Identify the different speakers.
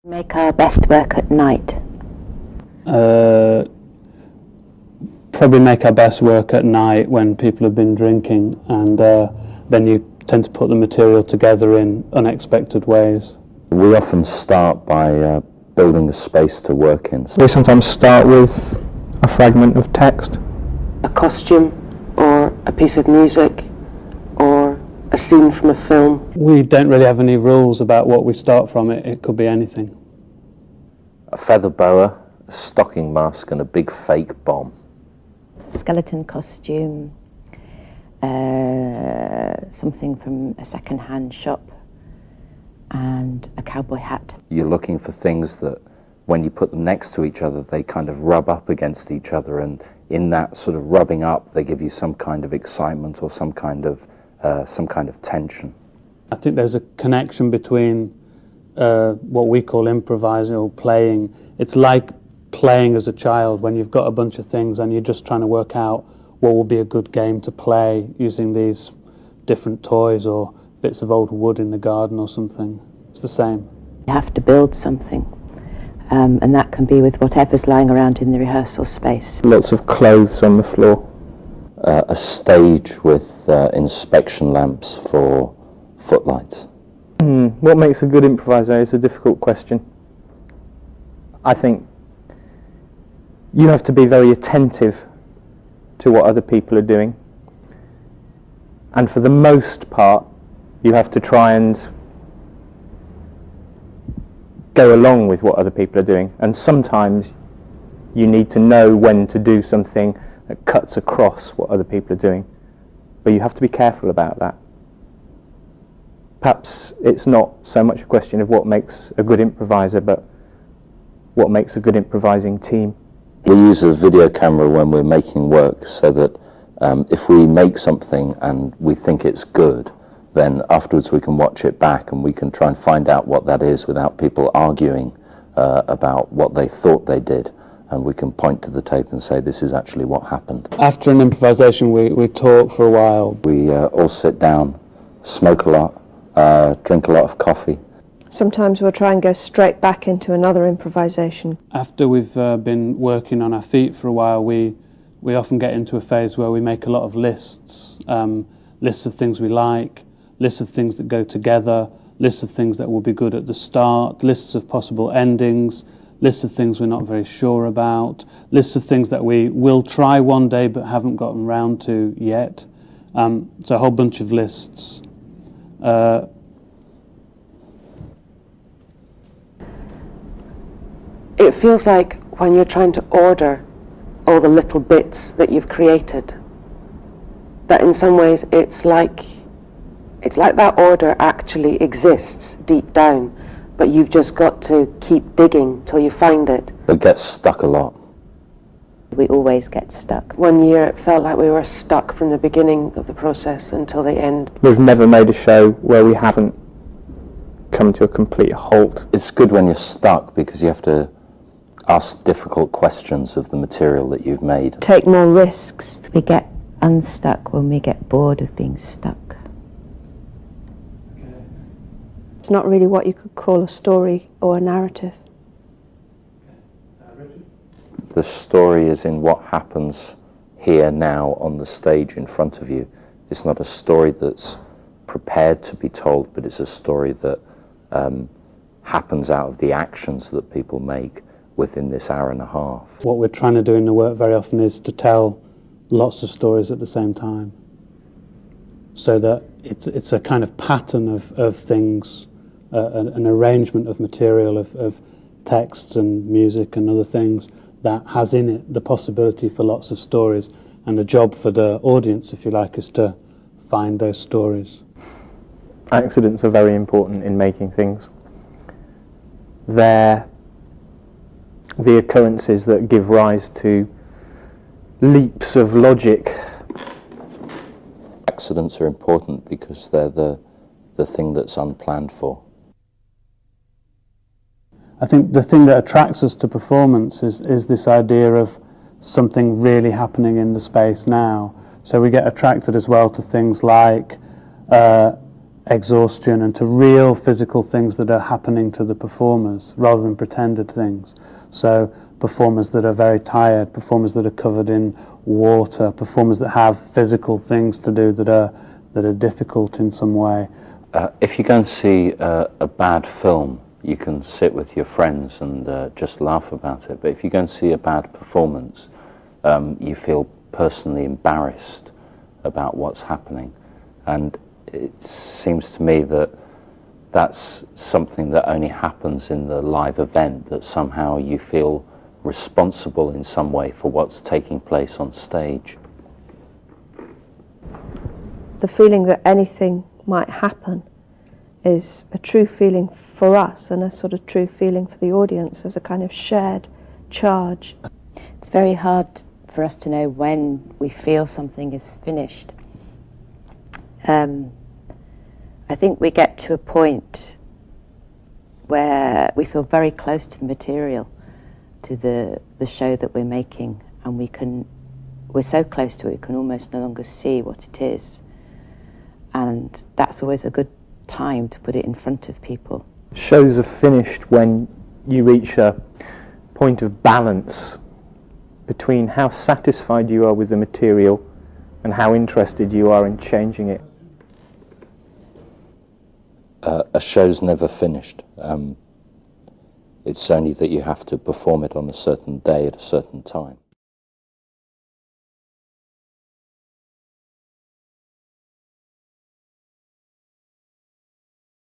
Speaker 1: Make our best work at night.
Speaker 2: Probably make our best work at night when people have been drinking, and then you tend to put the material together in unexpected ways.
Speaker 3: We often start by building a space to work in.
Speaker 4: We sometimes start with a fragment of text.
Speaker 5: A costume or a piece of music or a scene from a film.
Speaker 2: We don't really have any rules about what we start from. It could be anything.
Speaker 3: A feather boa, a stocking mask and a big fake bomb.
Speaker 1: Skeleton costume, something from a second-hand shop, and a cowboy hat.
Speaker 3: You're looking for things that when you put them next to each other, they kind of rub up against each other, and in that sort of rubbing up, they give you some kind of excitement or some kind of tension.
Speaker 2: I think there's a connection between what we call improvising or playing. It's like playing as a child when you've got a bunch of things and you're just trying to work out what will be a good game to play using these different toys or bits of old wood in the garden or something. It's the same.
Speaker 1: You have to build something, and that can be with whatever's lying around in the rehearsal space.
Speaker 4: Lots of clothes on the floor.
Speaker 3: A stage with inspection lamps for footlights.
Speaker 4: What makes a good improviser is a difficult question. I think you have to be very attentive to what other people are doing, and for the most part you have to try and go along with what other people are doing, and sometimes you need to know when to do something that cuts across what other people are doing, but you have to be careful about that. Perhaps it's not so much a question of what makes a good improviser, but what makes a good improvising team.
Speaker 3: We use a video camera when we're making work so that if we make something and we think it's good, then afterwards we can watch it back and we can try and find out what that is without people arguing about what they thought they did, and we can point to the tape and say this is actually what happened.
Speaker 2: After an improvisation we talk for a while.
Speaker 3: We all sit down, smoke a lot, drink a lot of coffee.
Speaker 6: Sometimes we'll try and go straight back into another improvisation.
Speaker 2: After we've been working on our feet for a while, we often get into a phase where we make a lot of lists, lists of things we like, lists of things that go together, lists of things that will be good at the start, lists of possible endings, lists of things we're not very sure about, lists of things that we will try one day but haven't gotten round to yet. So a whole bunch of lists.
Speaker 5: It feels like when you're trying to order all the little bits that you've created, that in some ways it's like that order actually exists deep down, but you've just got to keep digging till you find it.
Speaker 3: It gets stuck a lot.
Speaker 1: We always get stuck.
Speaker 5: One year it felt like we were stuck from the beginning of the process until the end.
Speaker 4: We've never made a show where we haven't come to a complete halt.
Speaker 3: It's good when you're stuck because you have to ask difficult questions of the material that you've made.
Speaker 6: Take more risks.
Speaker 1: We get unstuck when we get bored of being stuck.
Speaker 6: It's not really what you could call a story or a narrative.
Speaker 3: The story is in what happens here now on the stage in front of you. It's not a story that's prepared to be told, but it's a story that happens out of the actions that people make within this hour and a half.
Speaker 2: What we're trying to do in the work very often is to tell lots of stories at the same time, so that it's a kind of pattern of things, an arrangement of material, of texts and music and other things that has in it the possibility for lots of stories, and the job for the audience, if you like, is to find those stories.
Speaker 4: Accidents are very important in making things. They're the occurrences that give rise to leaps of logic.
Speaker 3: Accidents are important because they're the thing that's unplanned for.
Speaker 2: I think the thing that attracts us to performance is this idea of something really happening in the space now. So we get attracted as well to things like exhaustion and to real physical things that are happening to the performers rather than pretended things. So performers that are very tired, performers that are covered in water, performers that have physical things to do that are difficult in some way.
Speaker 3: If you go and see a bad film, you can sit with your friends and just laugh about it. But if you go and see a bad performance, you feel personally embarrassed about what's happening. And it seems to me that that's something that only happens in the live event, that somehow you feel responsible in some way for what's taking place on stage.
Speaker 6: The feeling that anything might happen is a true feeling for us and a sort of true feeling for the audience as a kind of shared charge.
Speaker 1: It's very hard for us to know when we feel something is finished. I think we get to a point where we feel very close to the material, to the show that we're making, and we're so close to it we can almost no longer see what it is. And that's always a good time to put it in front of people.
Speaker 4: Shows are finished when you reach a point of balance between how satisfied you are with the material and how interested you are in changing it.
Speaker 3: A show's never finished. It's only that you have to perform it on a certain day at a certain time.